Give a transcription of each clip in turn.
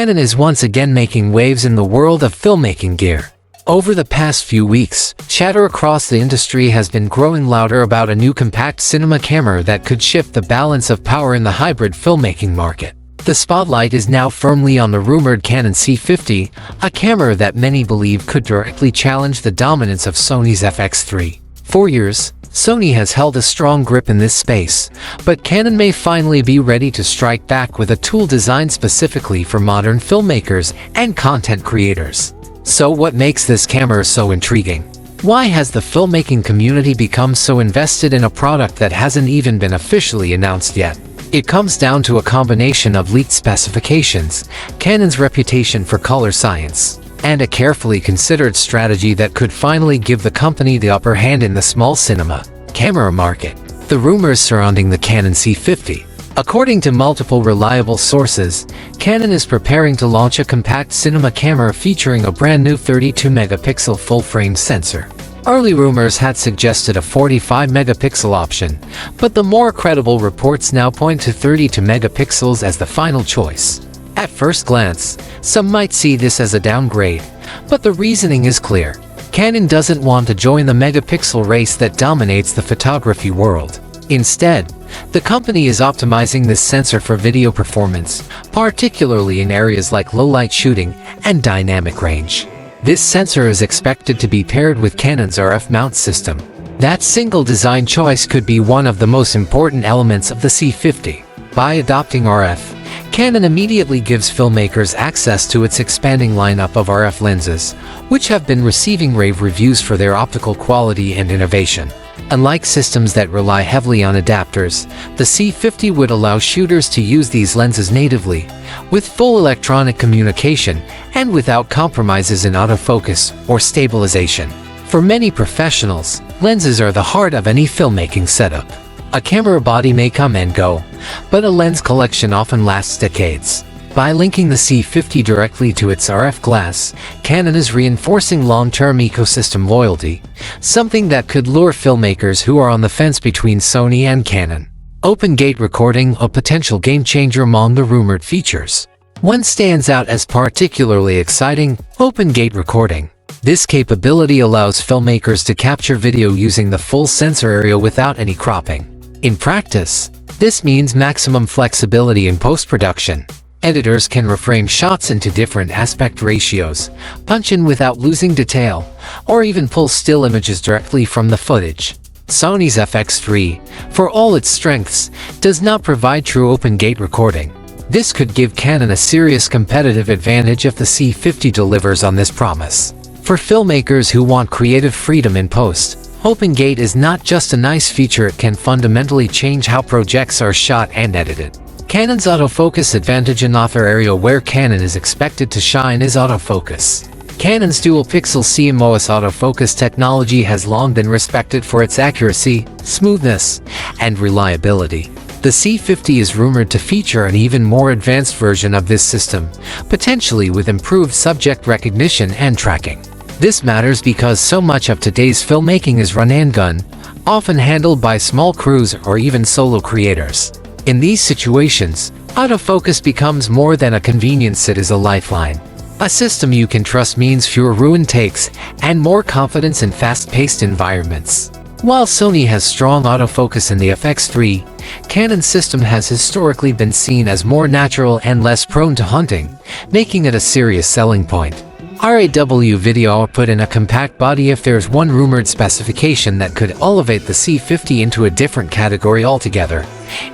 Canon is once again making waves in the world of filmmaking gear. Over the past few weeks, chatter across the industry has been growing louder about a new compact cinema camera that could shift the balance of power in the hybrid filmmaking market. The spotlight is now firmly on the rumored Canon C50, a camera that many believe could directly challenge the dominance of Sony's FX3. For years, Sony has held a strong grip in this space, but Canon may finally be ready to strike back with a tool designed specifically for modern filmmakers and content creators. So what makes this camera so intriguing? Why has the filmmaking community become so invested in a product that hasn't even been officially announced yet? It comes down to a combination of leaked specifications, Canon's reputation for color science, and a carefully considered strategy that could finally give the company the upper hand in the small cinema camera market. The rumors surrounding the Canon C50. According to multiple reliable sources, Canon is preparing to launch a compact cinema camera featuring a brand new 32-megapixel full-frame sensor. Early rumors had suggested a 45-megapixel option, but the more credible reports now point to 32 megapixels as the final choice. At first glance, some might see this as a downgrade, but the reasoning is clear. Canon doesn't want to join the megapixel race that dominates the photography world. Instead, the company is optimizing this sensor for video performance, particularly in areas like low-light shooting and dynamic range. This sensor is expected to be paired with Canon's RF mount system. That single design choice could be one of the most important elements of the C50. By adopting RF, Canon immediately gives filmmakers access to its expanding lineup of RF lenses, which have been receiving rave reviews for their optical quality and innovation. Unlike systems that rely heavily on adapters, the C50 would allow shooters to use these lenses natively, with full electronic communication and without compromises in autofocus or stabilization. For many professionals, lenses are the heart of any filmmaking setup. A camera body may come and go, but a lens collection often lasts decades. By linking the C50 directly to its RF glass, Canon is reinforcing long-term ecosystem loyalty, something that could lure filmmakers who are on the fence between Sony and Canon. Open gate recording, a potential game-changer among the rumored features. One stands out as particularly exciting: open gate recording. This capability allows filmmakers to capture video using the full sensor area without any cropping. In practice, this means maximum flexibility in post-production. Editors can reframe shots into different aspect ratios, punch in without losing detail, or even pull still images directly from the footage. Sony's FX3, for all its strengths, does not provide true open gate recording. This could give Canon a serious competitive advantage if the C50 delivers on this promise. For filmmakers who want creative freedom in post, open gate is not just a nice feature, it can fundamentally change how projects are shot and edited. Canon's autofocus advantage. Another area where Canon is expected to shine is autofocus. Canon's dual-pixel CMOS autofocus technology has long been respected for its accuracy, smoothness, and reliability. The C50 is rumored to feature an even more advanced version of this system, potentially with improved subject recognition and tracking. This matters because so much of today's filmmaking is run and gun, often handled by small crews or even solo creators. In these situations, autofocus becomes more than a convenience, it is a lifeline. A system you can trust means fewer ruined takes and more confidence in fast-paced environments. While Sony has strong autofocus in the FX3, Canon's system has historically been seen as more natural and less prone to hunting, making it a serious selling point. RAW video output in a compact body. If there's one rumored specification that could elevate the C50 into a different category altogether,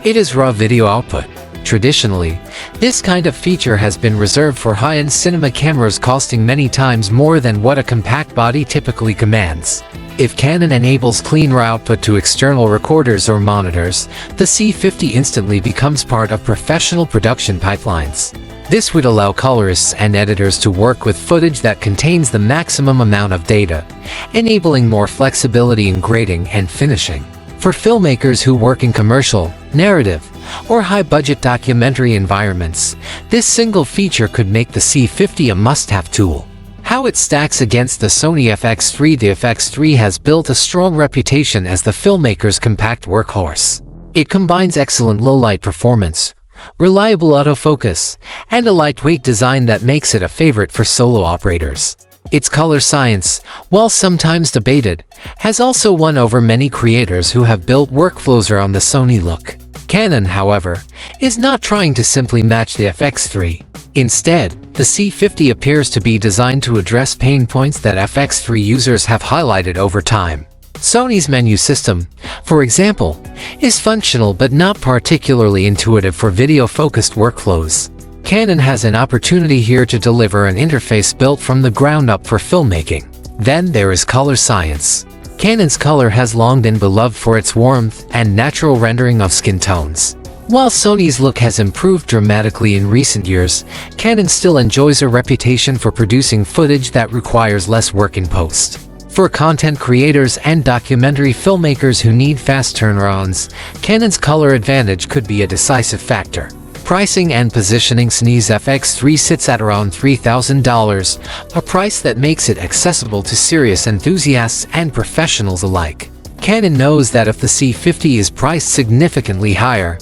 it is raw video output. Traditionally, this kind of feature has been reserved for high-end cinema cameras costing many times more than what a compact body typically commands. If Canon enables clean raw output to external recorders or monitors, the C50 instantly becomes part of professional production pipelines. This would allow colorists and editors to work with footage that contains the maximum amount of data, enabling more flexibility in grading and finishing. For filmmakers who work in commercial, narrative, or high-budget documentary environments, this single feature could make the C50 a must-have tool. How it stacks against the Sony FX3. The FX3 has built a strong reputation as the filmmaker's compact workhorse. It combines excellent low-light performance, reliable autofocus, and a lightweight design that makes it a favorite for solo operators. Its color science, while sometimes debated, has also won over many creators who have built workflows around the Sony look. Canon, however, is not trying to simply match the FX3. Instead, the C50 appears to be designed to address pain points that FX3 users have highlighted over time. Sony's menu system, for example, is functional but not particularly intuitive for video-focused workflows. Canon has an opportunity here to deliver an interface built from the ground up for filmmaking. Then there is color science. Canon's color has long been beloved for its warmth and natural rendering of skin tones. While Sony's look has improved dramatically in recent years, Canon still enjoys a reputation for producing footage that requires less work in post. For content creators and documentary filmmakers who need fast turnarounds, Canon's color advantage could be a decisive factor. Pricing and positioning: Sony's FX3 sits at around $3,000, a price that makes it accessible to serious enthusiasts and professionals alike. Canon knows that if the C50 is priced significantly higher,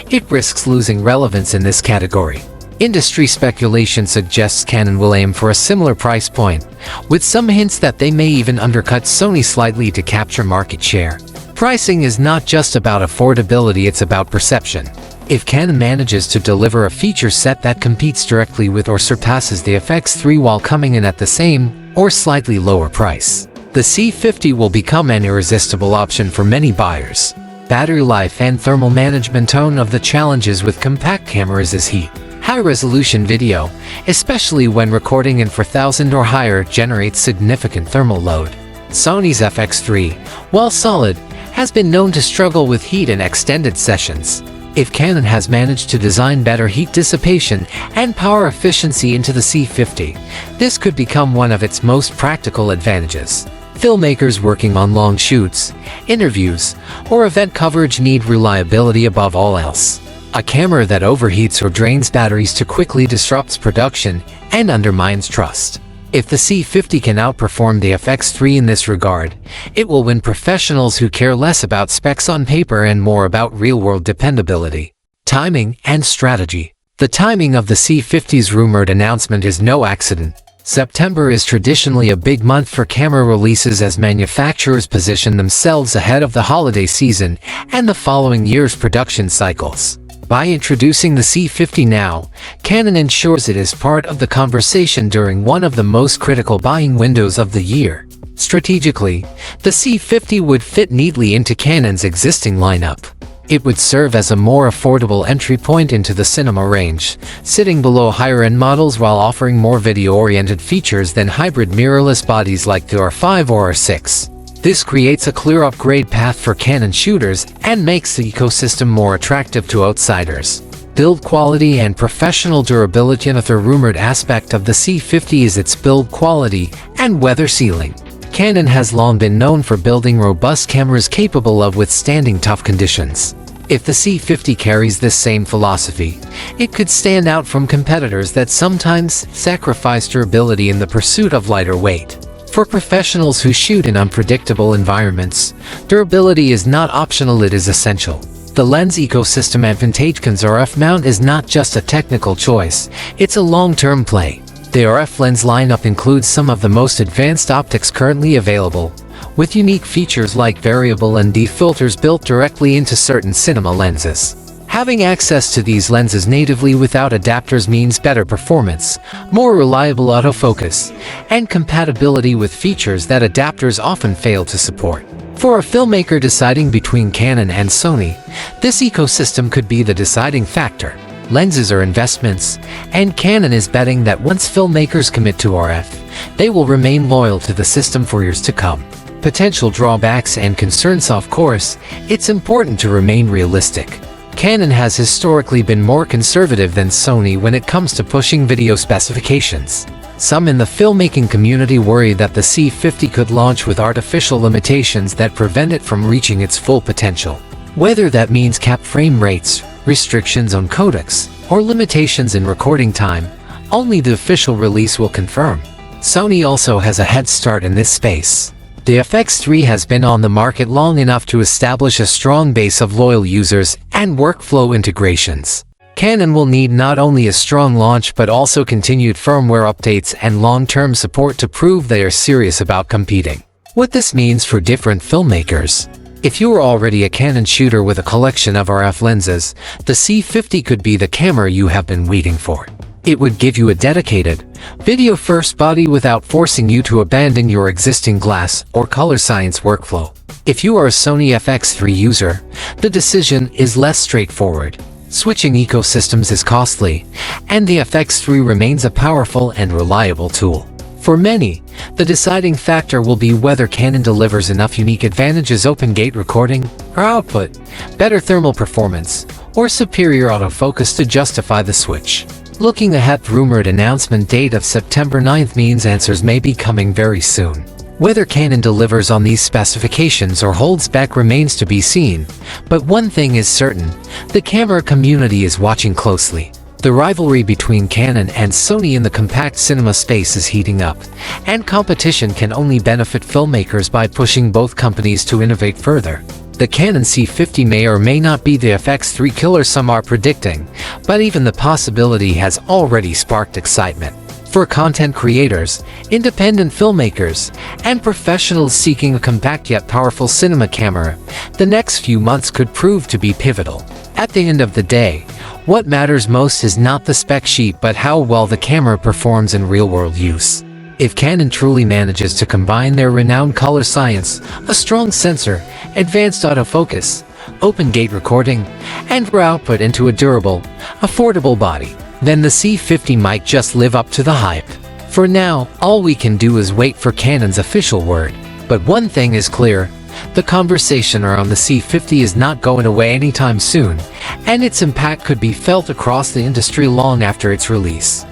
it risks losing relevance in this category. Industry speculation suggests Canon will aim for a similar price point, with some hints that they may even undercut Sony slightly to capture market share. Pricing is not just about affordability, it's about perception. If Canon manages to deliver a feature set that competes directly with or surpasses the FX3 while coming in at the same or slightly lower price, the C50 will become an irresistible option for many buyers. Battery life and thermal management: One of the challenges with compact cameras is heat. High-resolution video, especially when recording in 4000 or higher, generates significant thermal load. Sony's FX3, while solid, has been known to struggle with heat in extended sessions. If Canon has managed to design better heat dissipation and power efficiency into the C50, this could become one of its most practical advantages. Filmmakers working on long shoots, interviews, or event coverage need reliability above all else. A camera that overheats or drains batteries too quickly disrupts production and undermines trust. If the C50 can outperform the FX3 in this regard, it will win professionals who care less about specs on paper and more about real-world dependability. Timing and strategy: the timing of the C50's rumored announcement is no accident. September is traditionally a big month for camera releases as manufacturers position themselves ahead of the holiday season and the following year's production cycles. By introducing the C50 now, Canon ensures it is part of the conversation during one of the most critical buying windows of the year. Strategically, the C50 would fit neatly into Canon's existing lineup. It would serve as a more affordable entry point into the cinema range, sitting below higher-end models while offering more video-oriented features than hybrid mirrorless bodies like the R5 or R6. This creates a clear upgrade path for Canon shooters and makes the ecosystem more attractive to outsiders. Build quality and professional durability: Another rumored aspect of the C50 is its build quality and weather sealing. Canon has long been known for building robust cameras capable of withstanding tough conditions. If the C50 carries this same philosophy, it could stand out from competitors that sometimes sacrifice durability in the pursuit of lighter weight. For professionals who shoot in unpredictable environments, durability is not optional, it is essential. The lens ecosystem advantage: RF mount is not just a technical choice, it's a long-term play. The RF lens lineup includes some of the most advanced optics currently available, with unique features like variable ND filters built directly into certain cinema lenses. Having access to these lenses natively without adapters means better performance, more reliable autofocus, and compatibility with features that adapters often fail to support. For a filmmaker deciding between Canon and Sony, this ecosystem could be the deciding factor. Lenses are investments, and Canon is betting that once filmmakers commit to RF, they will remain loyal to the system for years to come. Potential drawbacks and concerns: of course, it's important to remain realistic. Canon has historically been more conservative than Sony when it comes to pushing video specifications. Some in the filmmaking community worry that the C50 could launch with artificial limitations that prevent it from reaching its full potential. Whether that means capped frame rates, restrictions on codecs, or limitations in recording time, only the official release will confirm. Sony also has a head start in this space. The FX3 has been on the market long enough to establish a strong base of loyal users and workflow integrations. Canon will need not only a strong launch but also continued firmware updates and long-term support to prove they are serious about competing. What this means for different filmmakers. If you are already a Canon shooter with a collection of RF lenses, the C50 could be the camera you have been waiting for. It would give you a dedicated, video-first body without forcing you to abandon your existing glass or color science workflow. If you are a Sony FX3 user, the decision is less straightforward. Switching ecosystems is costly, and the FX3 remains a powerful and reliable tool. For many, the deciding factor will be whether Canon delivers enough unique advantages: open gate recording, or output, better thermal performance, or superior autofocus to justify the switch. Looking ahead, the rumored announcement date of September 9th means answers may be coming very soon. Whether Canon delivers on these specifications or holds back remains to be seen, but one thing is certain: the camera community is watching closely. The rivalry between Canon and Sony in the compact cinema space is heating up, and competition can only benefit filmmakers by pushing both companies to innovate further. The Canon C50 may or may not be the FX3 killer some are predicting, but even the possibility has already sparked excitement. For content creators, independent filmmakers, and professionals seeking a compact yet powerful cinema camera, the next few months could prove to be pivotal. At the end of the day, what matters most is not the spec sheet but how well the camera performs in real-world use. If Canon truly manages to combine their renowned color science, a strong sensor, advanced autofocus, open gate recording, and raw output into a durable, affordable body, then the C50 might just live up to the hype. For now, all we can do is wait for Canon's official word. But one thing is clear: the conversation around the C50 is not going away anytime soon, and its impact could be felt across the industry long after its release.